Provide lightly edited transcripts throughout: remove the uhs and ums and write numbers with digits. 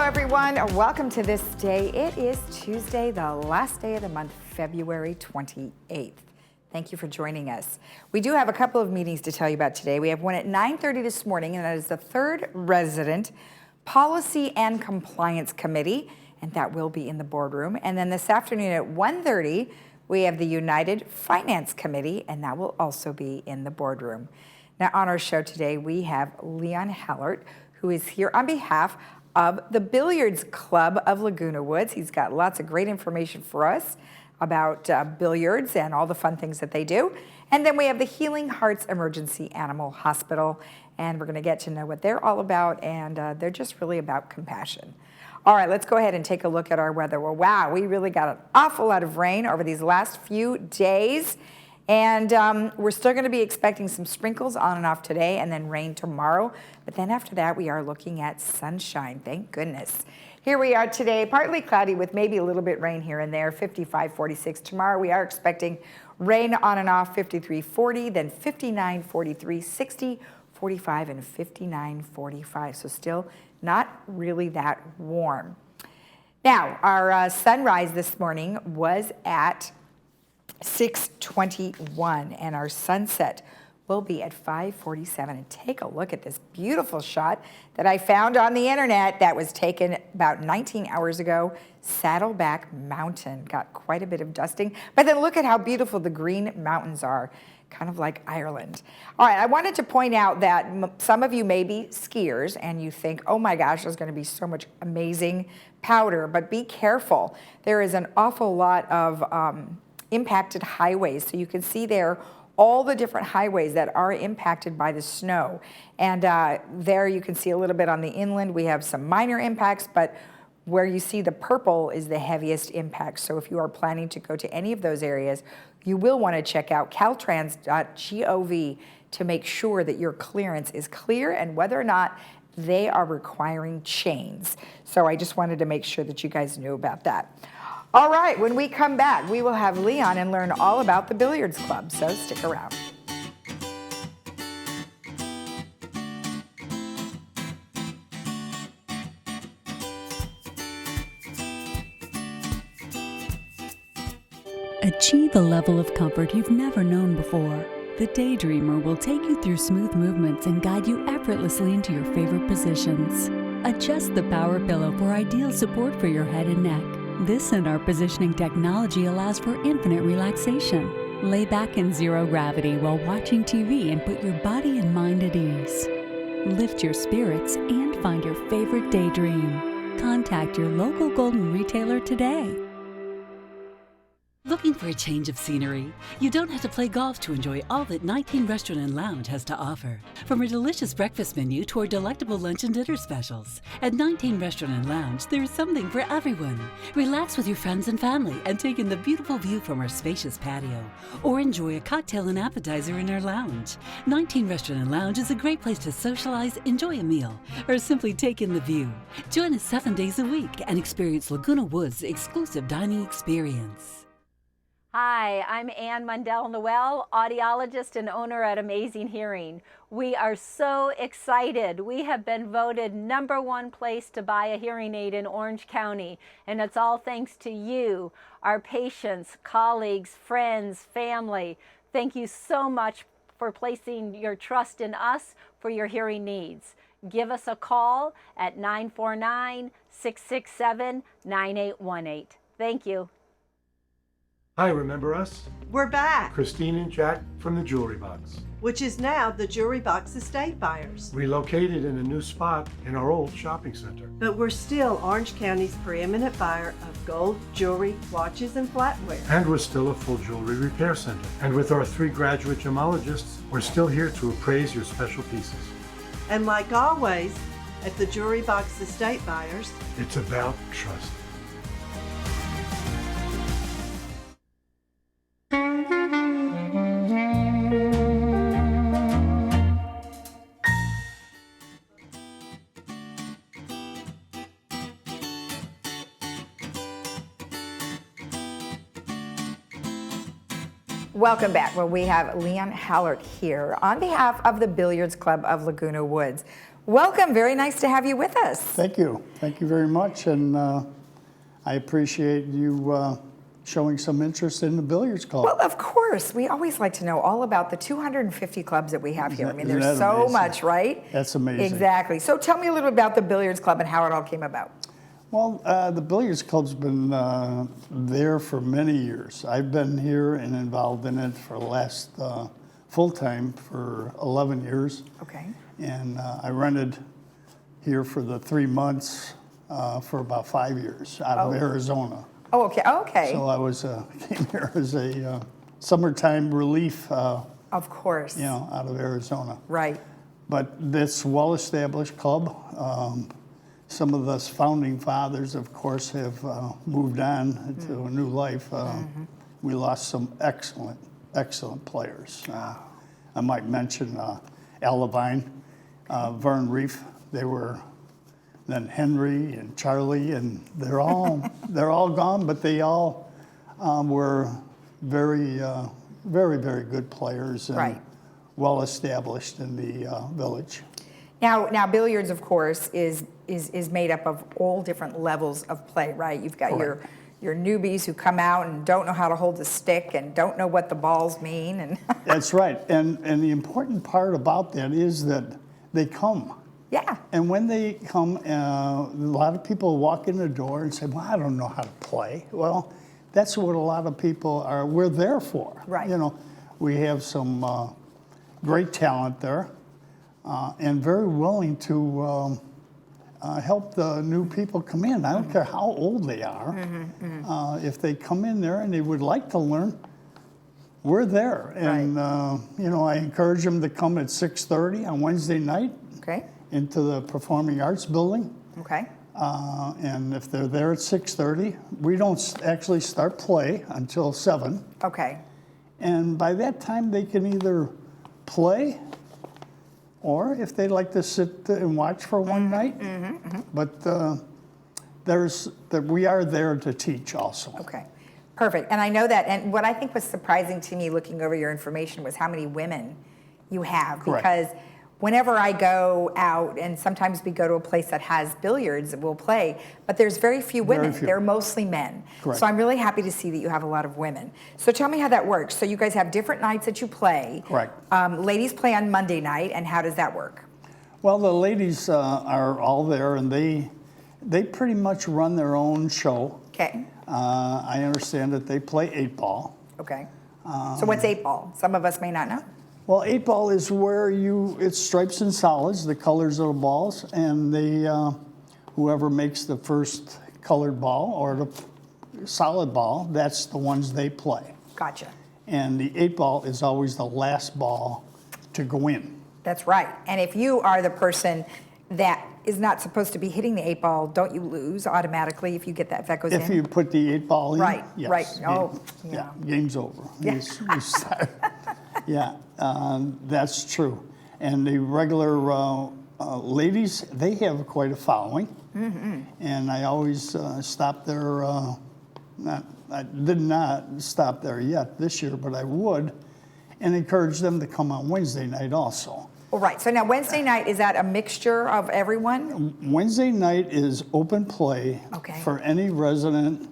everyone. Welcome to This Day. It is Tuesday, the last day of the month, February 28th. Thank you for joining us. We do have a couple of meetings to tell you about today. We have one at 9:30 this morning, and that is the third Resident Policy and Compliance Committee, and that will be in the boardroom. And then this afternoon at 1:30, we have the United Finance Committee, and that will also be in the boardroom. Now, on our show today, we have Leon Hallert, who is here on behalf of the Billiards Club of Laguna Woods. He's got lots of great information for us about billiards and all the fun things that they do. And then we have the Healing Hearts Emergency Animal Hospital, and we're going to get to know what they're all about, and they're just really about compassion. All right, let's go ahead and take a look at our weather. Well, wow, we really got an awful lot of rain over these last few days. And we're still going to be expecting some sprinkles on and off today and then rain tomorrow. But then after that, we are looking at sunshine. Thank goodness. Here we are today, partly cloudy with maybe a little bit rain here and there, 55, 46. Tomorrow we are expecting rain on and off, 53, 40, then 59, 43, 60, 45, and 59, 45. So still not really that warm. Now, our sunrise this morning was at 6:21, and our sunset will be at 5:47. And take a look at this beautiful shot that I found on the internet that was taken about 19 hours ago. Saddleback Mountain got quite a bit of dusting, but then look at how beautiful the Green Mountains are, kind of like Ireland. All right, I wanted to point out that some of you may be skiers and you think, oh my gosh, there's going to be so much amazing powder, but be careful. There is an awful lot of impacted highways. So you can see there all the different highways that are impacted by the snow. And there you can see a little bit on the inland. We have some minor impacts, but where you see the purple is the heaviest impact. So if you are planning to go to any of those areas, you will want to check out caltrans.gov to make sure that your clearance is clear and whether or not they are requiring chains. So I just wanted to make sure that you guys knew about that. All right, when we come back, we will have Leon and learn all about the Billiards Club, so stick around. Achieve a level of comfort you've never known before. The Daydreamer will take you through smooth movements and guide you effortlessly into your favorite positions. Adjust the power pillow for ideal support for your head and neck. This and our positioning technology allows for infinite relaxation. Lay back in zero gravity while watching TV and put your body and mind at ease. Lift your spirits and find your favorite daydream. Contact your local Golden retailer today. Looking for a change of scenery? You don't have to play golf to enjoy all that 19 Restaurant and Lounge has to offer. From a delicious breakfast menu to our delectable lunch and dinner specials. At 19 Restaurant and Lounge, there is something for everyone. Relax with your friends and family and take in the beautiful view from our spacious patio. Or enjoy a cocktail and appetizer in our lounge. 19 Restaurant and Lounge is a great place to socialize, enjoy a meal, or simply take in the view. Join us 7 days a week and experience Laguna Woods' exclusive dining experience. Hi, I'm Ann Mundell-Noel, audiologist and owner at Amazing Hearing. We are so excited. We have been voted #1 place to buy a hearing aid in Orange County, and it's all thanks to you, our patients, colleagues, friends, family. Thank you so much for placing your trust in us for your hearing needs. Give us a call at 949-667-9818. Thank you. Hi, remember us? We're back, Christine and Jack from the Jewelry Box. which is now the Jewelry Box Estate Buyers. Relocated in a new spot in our old shopping center. But we're still Orange County's preeminent buyer of gold, jewelry, watches, and flatware. And we're still a full jewelry repair center. And with our 3 graduate gemologists, we're still here to appraise your special pieces. And like always, at the Jewelry Box Estate Buyers, It's about trust. Welcome back. Well, we have Leon Hallert here on behalf of the Billiards Club of Laguna Woods. Welcome. Very nice to have you with us. Thank you. Thank you very much. And I appreciate you showing some interest in the billiards club. Well, of course. We always like to know all about the 250 clubs that we have here. I mean, Isn't there's that so amazing? much, right? That's amazing. Exactly. So tell me a little bit about the billiards club and how it all came about. Well, the billiards club's been there for many years. I've been here and involved in it for the last full-time for 11 years. Okay. And I rented here for the 3 months for about 5 years out of Arizona. Oh, okay. Okay. So I was came here as a summertime relief, Of course. out of Arizona. Right. But this well-established club, some of us founding fathers, of course, have moved on to a new life. We lost some excellent players. I might mention Al Levine, Vern Reef. They were then Henry and Charlie, and they're all gone, but they all were very, very good players and Right. well established in the village. Now, billiards, of course, is made up of all different levels of play, right? You've got your newbies who come out and don't know how to hold a stick and don't know what the balls mean, and That's right, and the important part about that is that they come. yeah, And when they come, a lot of people walk in the door and say, well, I don't know how to play. Well, that's what a lot of people we're there for. Right. We have some great talent there and very willing to help the new people come in. I don't care how old they are. If they come in there and they would like to learn, we're there. And, I encourage them to come at 6:30 on Wednesday night okay, into the Performing Arts Building. okay, And if they're there at 6:30, we don't actually start play until 7. okay, And by that time, they can either play or if they'd like to sit and watch for one night. But we are there to teach also. okay. Perfect. And I know that, and what I think was surprising to me looking over your information was how many women you have. Correct. Because whenever I go out, and sometimes we go to a place that has billiards, we'll play, but there's very few women. few. They're mostly men. Correct. So I'm really happy to see that you have a lot of women. So tell me how that works. So you guys have different nights that you play. Correct. Ladies play on Monday night, and how does that work? Well, the ladies are all there, and they pretty much run their own show. Okay, I understand that they play 8-ball. okay. So what's 8-ball? Some of us may not know. Well, 8-ball is where it's stripes and solids, the colors of the balls, and whoever makes the first colored ball or the solid ball, that's the ones they play. Gotcha. And the 8-ball is always the last ball to go in. That's right. And if you are the person that is not supposed to be hitting the 8-ball, don't you lose automatically if you get that, if that goes in? If you put the 8-ball in, Right, yes. right. Oh, Yeah, game's over. Yeah. We start. Yeah, that's true. And the regular ladies, they have quite a following. And I always stop there, I did not stop there yet this year, but I would, and encourage them to come on Wednesday night also. All right. So now Wednesday night, is that a mixture of everyone? Wednesday night is open play Okay. for any resident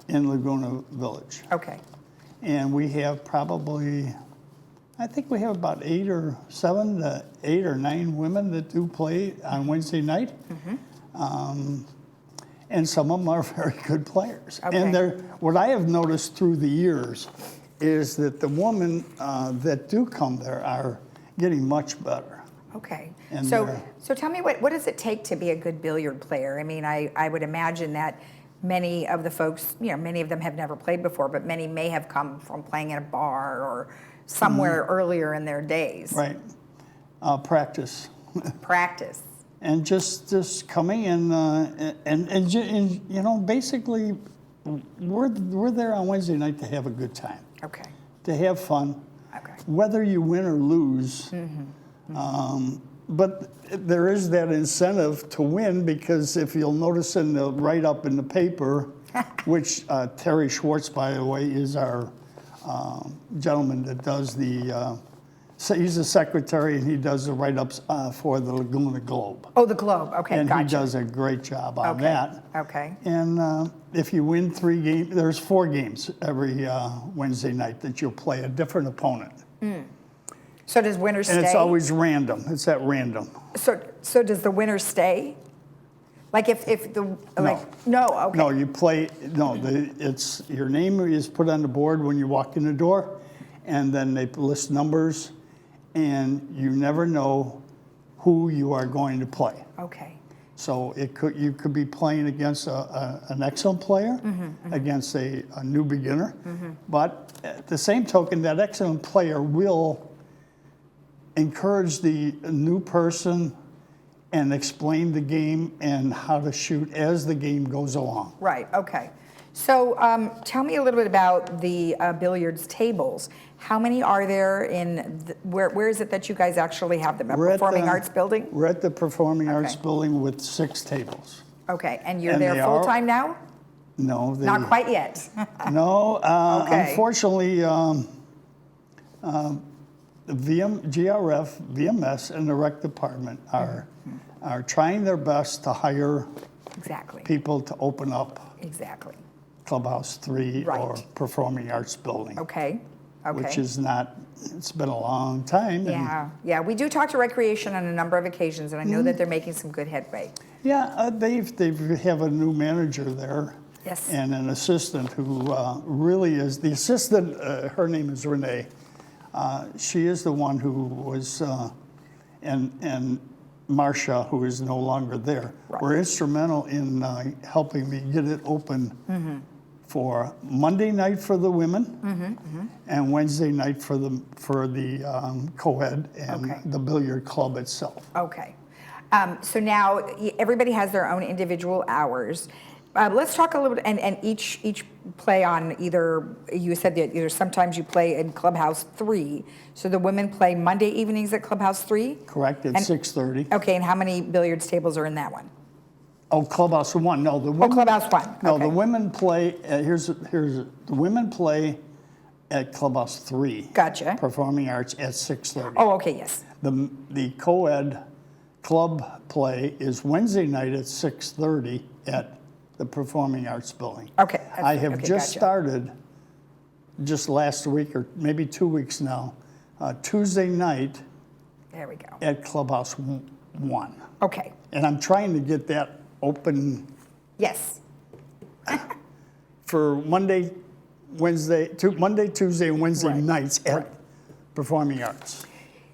in Laguna Village. Okay. And we have probably, I think we have about 8 or 7 to 8 or 9 women that do play on Wednesday night. And some of them are very good players. Okay. And what I have noticed through the years is that the women that do come there are getting much better. Okay. And So they're- tell me, what does it take to be a good billiard player? I mean, I would imagine that many of the folks, many of them have never played before, but many may have come from playing in a bar or somewhere earlier in their days. Right. Practice. Practice. And just coming in, and basically, we're there on Wednesday night to have a good time, Okay. to have fun, Okay. whether you win or lose. But there is that incentive to win, because if you'll notice in the write-up in the paper, which Terry Schwartz, by the way, is our gentleman that does the So he's a secretary, and he does the write-ups for the Laguna Globe. Oh, the Globe. Okay, And gotcha. he does a great job on Okay, that. okay. And if you win 3 games, there's 4 games every Wednesday night that you'll play a different opponent. So does winner stay? And it's always random. It's at random. So does the winner stay? Like if the like no, okay. No, you play. No, it's your name is put on the board when you walk in the door, and then they list numbers, and you never know who you are going to play. Okay. So you could be playing against an excellent player, against a new beginner, but at the same token, that excellent player will encourage the new person and explain the game and how to shoot as the game goes along. Right, okay. So tell me a little bit about the billiards tables. How many are there where is it that you guys actually have them? A Performing Arts Building? We're at the Performing Arts Okay. Building with 6 tables. Okay, and you're And there they full are- time now? No, Not quite yet. No, Okay. unfortunately, the GRF, VMS, and the rec department are trying their best to hire Exactly. people to open up Exactly. Clubhouse 3 or Right. Performing Arts Building, Okay. Okay. which is not, it's been a long time. and- Yeah. We do talk to Recreation on a number of occasions, and I know that they're making some good headway. Yeah, they have a new manager there. Yes. And an assistant who really is, the assistant, her name is Renee. She is the one who was, and Marcia, who is no longer there, were instrumental in helping me get it open for Monday night for the women and Wednesday night for the co-ed and the billiard club itself. Okay. So now everybody has their own individual hours. Let's talk a little bit, and each play on either, you said that either sometimes you play in Clubhouse 3, so the women play Monday evenings at Clubhouse 3? Correct, at 6:30. Okay, and how many billiards tables are in that one? Oh, Clubhouse 1, no, the women. Clubhouse 1, No, okay. the women play, the women play at Clubhouse 3. Gotcha. Performing Arts at 6:30. Oh, okay, yes. The co-ed club play is Wednesday night at 6:30 at the Performing Arts Building. Okay. I have just gotcha. started, just last week or maybe 2 weeks now, Tuesday night There we go. at Clubhouse 1. Okay, And I'm trying to get that open yes. for Monday, Tuesday, and Wednesday Right. nights at Performing Arts.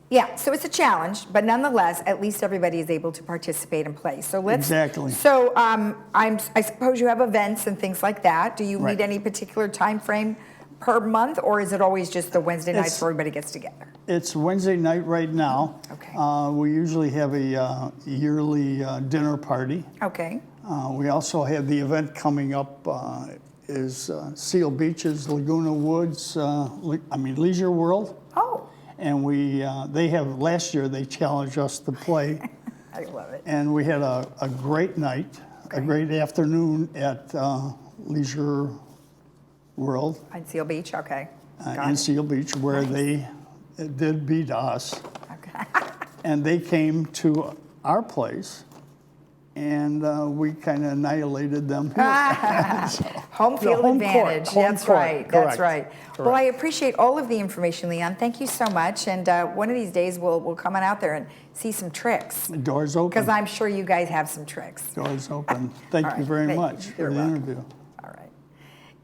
Yeah, so it's a challenge, but nonetheless, at least everybody is able to participate and play. So let's. Exactly. So I suppose you have events and things like that. Do you Right. need any particular time frame per month, or is it always just the Wednesday nights It's- where everybody gets together? It's Wednesday night right now. Okay. We usually have a yearly dinner party. Okay. We also have the event coming up is Seal Beach's Laguna Woods, Leisure World. Oh, And they have, last year they challenged us to play. I love it. And we had a great night, a great afternoon at Leisure World On Seal Beach. Okay. Got in it. Seal Beach, where they did beat us. Okay. And they came to our place, and we kind of annihilated them. Home field home court, advantage. home That's court, right. That's correct, right. Well, correct. I appreciate all of the information, Leon. Thank you so much. And one of these days, we'll come on out there and see some tricks, The door's open. because I'm sure you guys have some tricks. Door's open. Thank All you right, very thank you. much You're for the welcome. interview. All right.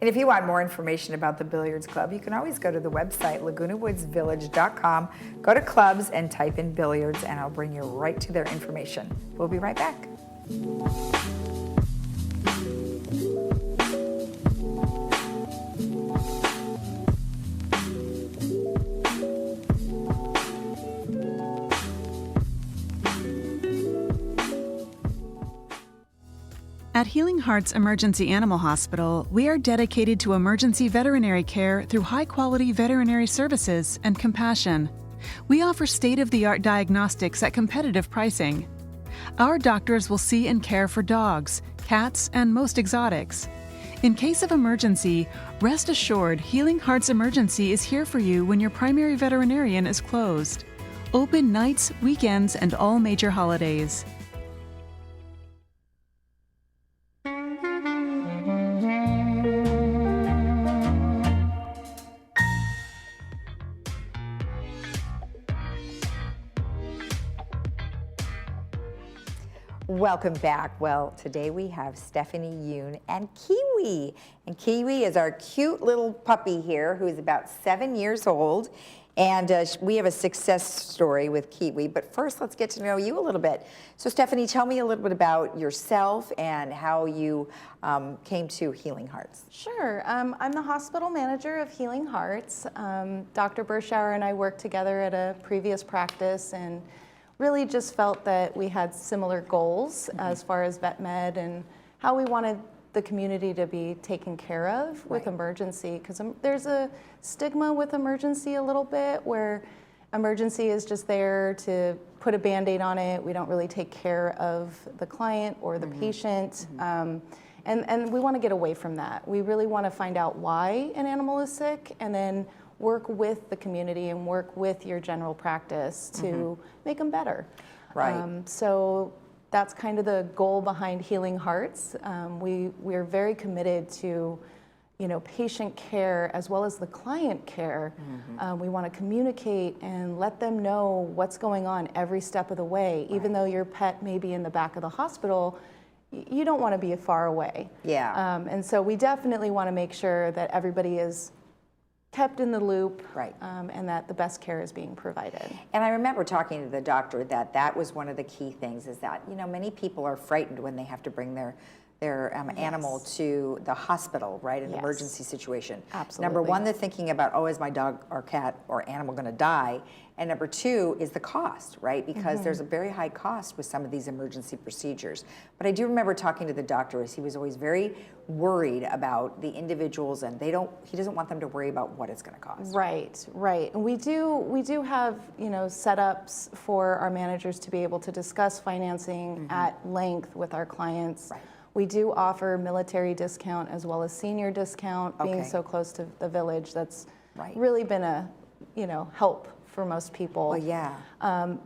And if you want more information about the Billiards Club, you can always go to the website, lagunawoodsvillage.com, go to clubs and type in billiards, and I'll bring you right to their information. We'll be right back. At Healing Hearts Emergency Animal Hospital, we are dedicated to emergency veterinary care through high-quality veterinary services and compassion. We offer state-of-the-art diagnostics at competitive pricing. Our doctors will see and care for dogs, cats, and most exotics. In case of emergency, rest assured Healing Hearts Emergency is here for you when your primary veterinarian is closed. Open nights, weekends, and all major holidays. Welcome back. Well, today we have Stephanie Yoon and Kiwi. And Kiwi is our cute little puppy here who is about 7 years old. And we have a success story with Kiwi. But first, let's get to know you a little bit. So Stephanie, tell me a little bit about yourself and how you came to Healing Hearts. Sure. I'm the hospital manager of Healing Hearts. Dr. Bershauer and I worked together at a previous practice and really just felt that we had similar goals as far as vet med and how we wanted the community to be taken care of with emergency, because there's a stigma with emergency a little bit where emergency is just there to put a Band-Aid on it. We don't really take care of the client or the patient. And we want to get away from that. We really want to find out why an animal is sick and then work with the community and work with your general practice to make them better. Right. So that's kind of the goal behind Healing Hearts. We're very committed to, patient care as well as the client care. We want to communicate and let them know what's going on every step of the way. Even though your pet may be in the back of the hospital, you don't want to be far away. Yeah. And so we definitely want to make sure that everybody is kept in the loop, and that the best care is being provided. And I remember talking to the doctor that was one of the key things is that, many people are frightened when they have to bring their animal to the hospital, right, in an emergency situation. Absolutely. Number one, they're thinking about, is my dog or cat or animal going to die? And number two is the cost, right? Because there's a very high cost with some of these emergency procedures. But I do remember talking to the doctor as he was always very worried about the individuals, and he doesn't want them to worry about what it's going to cost. Right. And we do have, setups for our managers to be able to discuss financing at length with our clients. Right. We do offer military discount as well as senior discount. Being so close to the village, that's really been a, help for most people. Well, yeah.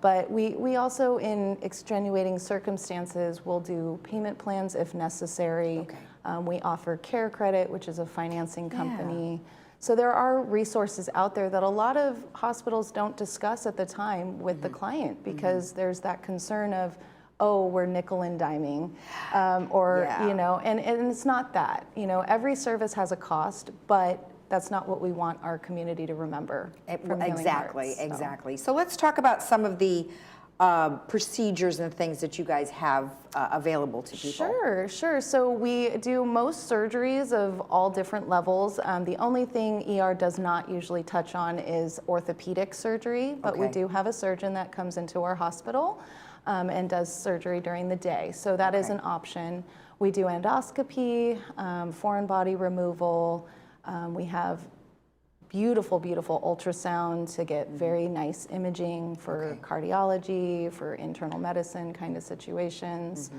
But we also, in extenuating circumstances, will do payment plans if necessary. Okay. We offer Care Credit, which is a financing company. So there are resources out there that a lot of hospitals don't discuss at the time with the client because there's that concern of, we're nickel and diming, and it's not that. Every service has a cost, but that's not what we want our community to remember. Exactly. So let's talk about some of the procedures and things that you guys have available to people. Sure. So we do most surgeries of all different levels. The only thing ER does not usually touch on is orthopedic surgery, but we do have a surgeon that comes into our hospital and does surgery during the day. So that is an option. We do endoscopy, foreign body removal. We have beautiful ultrasound to get very nice imaging for cardiology, for internal medicine kind of situations.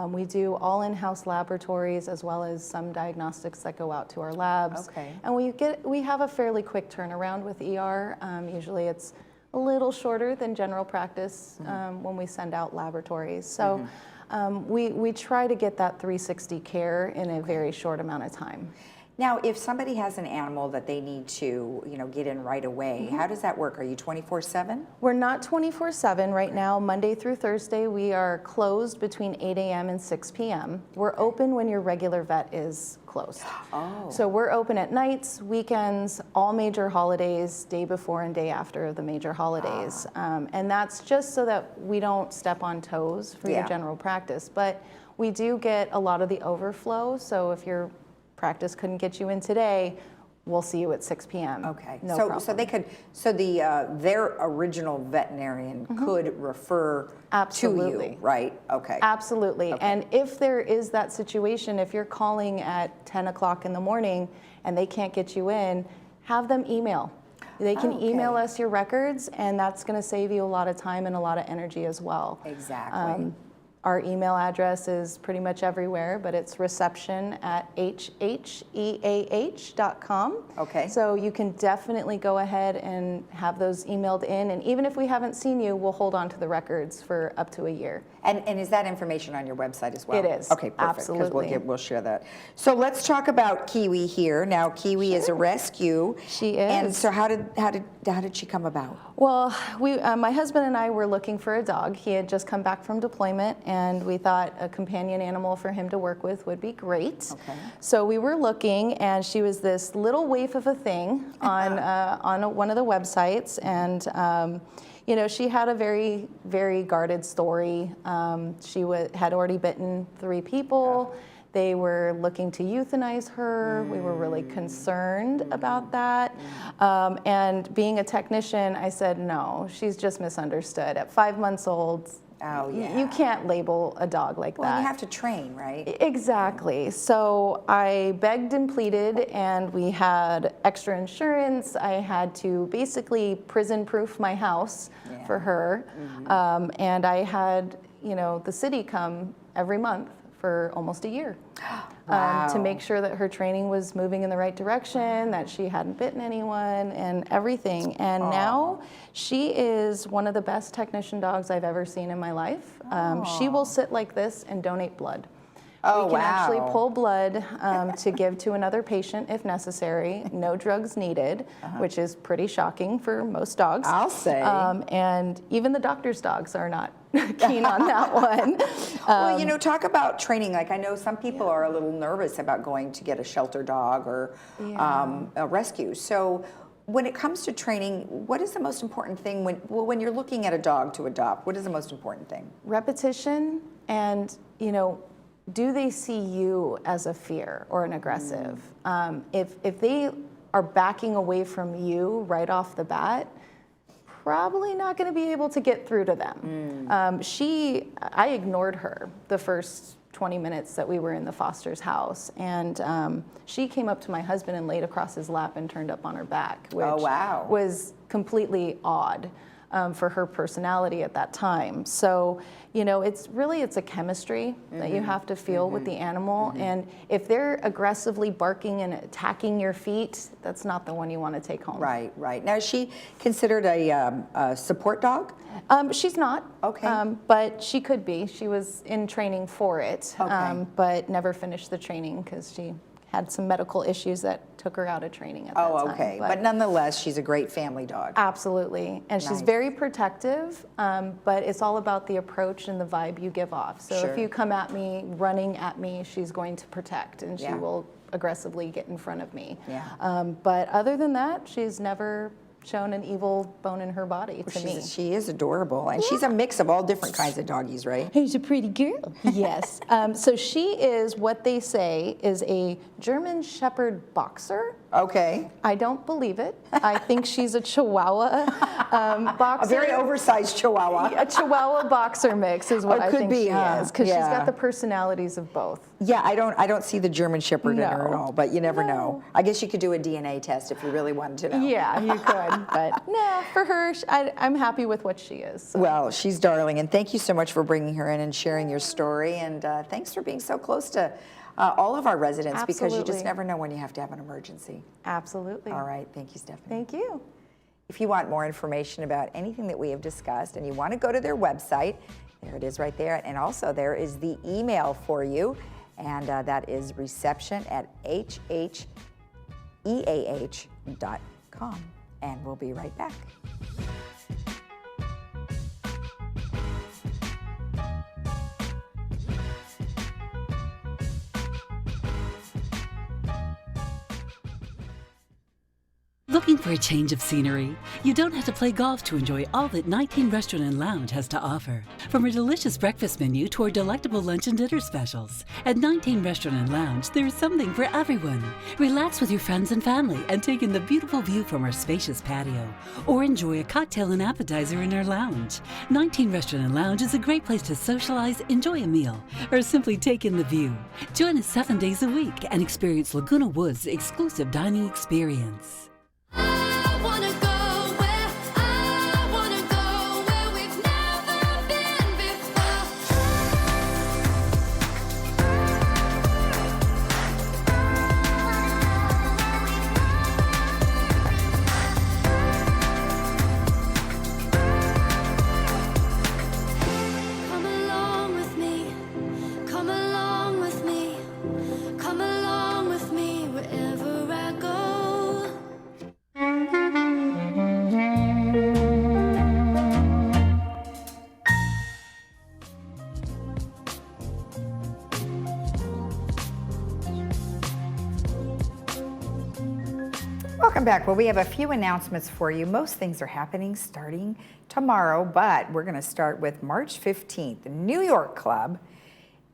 We do all in-house laboratories as well as some diagnostics that go out to our labs. And we have a fairly quick turnaround with ER. Usually it's a little shorter than general practice when we send out laboratories. So we try to get that 360 care in a very short amount of time. Now, if somebody has an animal that they need to, get in right away, how does that work? Are you 24/7? We're not 24/7 right now. Monday through Thursday, we are closed between 8 a.m. and 6 p.m. We're open when your regular vet is closed. So we're open at nights, weekends, all major holidays, day before and day after the major holidays. And that's just so that we don't step on toes for your general practice. But we do get a lot of the overflow. So if your practice couldn't get you in today, we'll see you at 6 p.m. Okay. No problem. So they could. So their original veterinarian could refer to you, right? Okay. Absolutely. And if there is that situation, if you're calling at 10 o'clock in the morning and they can't get you in, have them email. They can email us your records, and that's going to save you a lot of time and a lot of energy as well. Exactly. Our email address is pretty much everywhere, but it's reception@hheah.com. Okay. So you can definitely go ahead and have those emailed in, and even if we haven't seen you, we'll hold on to the records for up to a year. And is that information on your website as well? It is. Okay, perfect. Absolutely. Because we'll share that. So let's talk about Kiwi here. Now, Kiwi is a rescue. She is. And so how did she come about? Well, my husband and I were looking for a dog. He had just come back from deployment, and we thought a companion animal for him to work with would be great. Okay. So we were looking, and she was this little waif of a thing on one of the websites, and you know, she had a very, very guarded story. She had already bitten 3 people. They were looking to euthanize her. We were really concerned about that. And being a technician, I said, no, she's just misunderstood. At 5 months old, you can't label a dog like Well, that. you have to train, right? Exactly. So I begged and pleaded, and we had extra insurance. I had to basically prison-proof my house for her. And I had, you know, the city come every month for almost a year to make sure that her training was moving in the right direction, that she hadn't bitten anyone, and everything. And now she is one of the best technician dogs I've ever seen in my life. She will sit like this and donate blood. We can actually pull blood to give to another patient if necessary. No drugs needed, which is pretty shocking for most dogs. I'll say. And even the doctor's dogs are not keen on that one. Well, you know, talk about training. Like, I know some people are a little nervous about going to get a shelter dog or a rescue. So when it comes to training, what is the most important thing when you're looking at a dog to adopt? What is the most important thing? Repetition, and, you know, do they see you as a fear or an aggressive? If they are backing away from you right off the bat, probably not going to be able to get through to them. I ignored her the first 20 minutes that we were in the foster's house, and she came up to my husband and laid across his lap and turned up on her back, which was completely odd for her personality at that time. So, you know, it's a chemistry that you have to feel with the animal, and if they're aggressively barking and attacking your feet, that's not the one you want to take home. Right, right. Now, is she considered a support dog? She's not. Okay. But she could be. She was in training for it, but never finished the training because she had some medical issues that took her out of training at that time. Okay. But nonetheless, she's a great family dog. Absolutely. And she's very protective, but it's all about the approach and the vibe you give off. So if you come at me, running at me, she's going to protect, and she will aggressively get in front of me. But other than that, she's never shown an evil bone in her body to me. She is adorable, and she's a mix of all different kinds of doggies, right? She's a pretty girl. Yes. So she is what they say is a German Shepherd boxer. Okay. I don't believe it. I think she's a Chihuahua boxer. A very oversized Chihuahua. A Chihuahua boxer mix is what I think she is, because she's got the personalities of both. Yeah, I don't see the German Shepherd in her at all, but you never know. I guess you could do a DNA test if you really wanted to know. Yeah, you could, but no, for her, I'm happy with what she is. So. Well, she's darling, and thank you so much for bringing her in and sharing your story, and thanks for being so close to all of our residents, because you just never know when you have to have an emergency. Absolutely. All right, thank you, Stephanie. Thank you. If you want more information about anything that we have discussed and you want to go to their website, there it is right there, and also there is the email for you, and that is reception@hheah.com, and we'll be right back. Looking for a change of scenery? You don't have to play golf to enjoy all that 19 Restaurant and Lounge has to offer. From a delicious breakfast menu to our delectable lunch and dinner specials. At 19 Restaurant and Lounge, there is something for everyone. Relax with your friends and family and take in the beautiful view from our spacious patio. Or enjoy a cocktail and appetizer in our lounge. 19 Restaurant and Lounge is a great place to socialize, enjoy a meal, or simply take in the view. Join us 7 days a week and experience Laguna Woods' exclusive dining experience. Welcome back. Well, we have a few announcements for you. Most things are happening starting tomorrow, but we're going to start with March 15th. The New York Club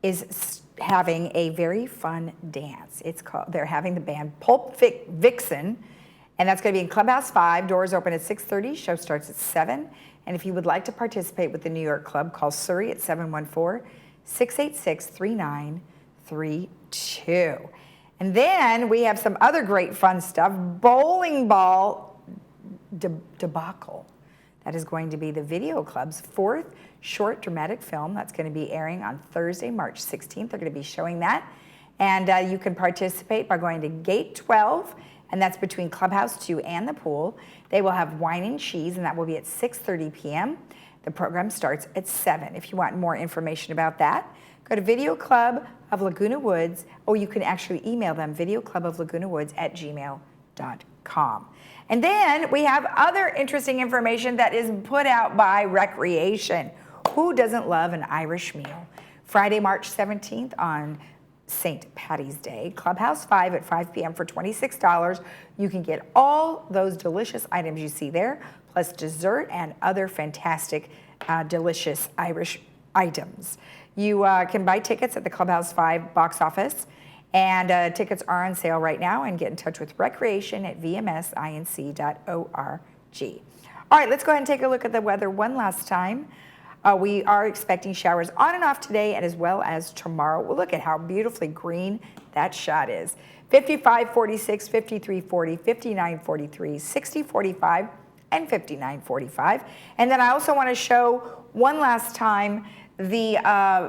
is having a very fun dance. They're having the band Pulp Vixen, and that's going to be in Clubhouse 5. Doors open at 6:30. Show starts at 7. And if you would like to participate with the New York Club, call Surrey at 714-686-3932. And then we have some other great fun stuff. Bowling ball debacle. That is going to be the Video Club's 4th short dramatic film. That's going to be airing on Thursday, March 16th. They're going to be showing that. And you can participate by going to Gate 12, and that's between Clubhouse 2 and the pool. They will have wine and cheese, and that will be at 6:30 p.m. The program starts at 7. If you want more information about that, go to Video Club of Laguna Woods, or you can actually email them, videocluboflagunawoods@gmail.com. And then we have other interesting information that is put out by Recreation. Who doesn't love an Irish meal? Friday, March 17th on St. Patty's Day, Clubhouse 5 at 5 p.m. for $26. You can get all those delicious items you see there, plus dessert and other fantastic, delicious Irish items. You can buy tickets at the Clubhouse 5 box office, and tickets are on sale right now, and get in touch with Recreation at vmsinc.org. All right, let's go ahead and take a look at the weather one last time. We are expecting showers on and off today, and as well as tomorrow. We'll look at how beautifully green that shot is. 55-46, 53-40, 59-43, 60-45, and 59-45. And then I also want to show one last time the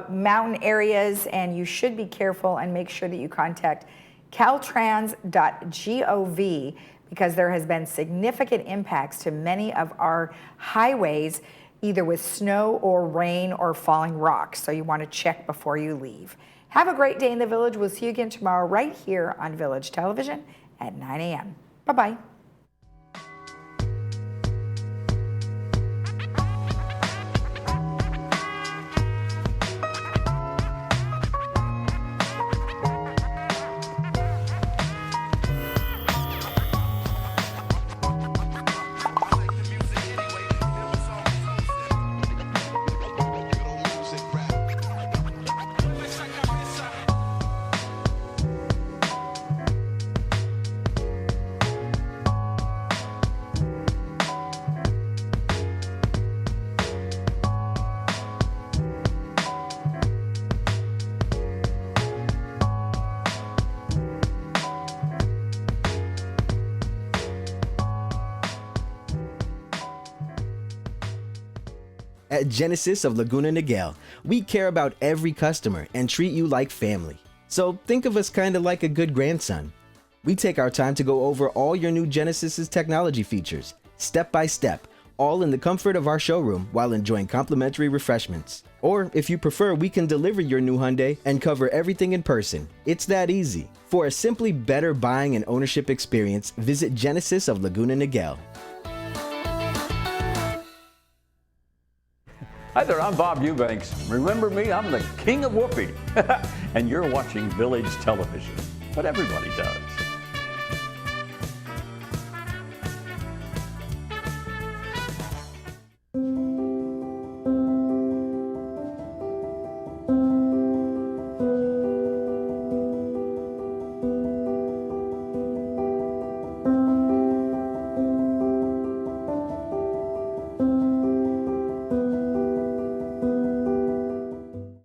mountain areas, and you should be careful and make sure that you contact caltrans.gov, because there has been significant impacts to many of our highways, either with snow or rain or falling rocks. So you want to check before you leave. Have a great day in the Village. We'll see you again tomorrow right here on Village Television at 9 a.m. Bye-bye. At Genesis of Laguna Niguel, we care about every customer and treat you like family. So think of us kind of like a good grandson. We take our time to go over all your new Genesis's technology features, step by step, all in the comfort of our showroom while enjoying complimentary refreshments. Or if you prefer, we can deliver your new Hyundai and cover everything in person. It's that easy. For a simply better buying and ownership experience, visit Genesis of Laguna Niguel. Hi there, I'm Bob Eubanks. Remember me? I'm the king of whoopee. And you're watching Village Television. But everybody does.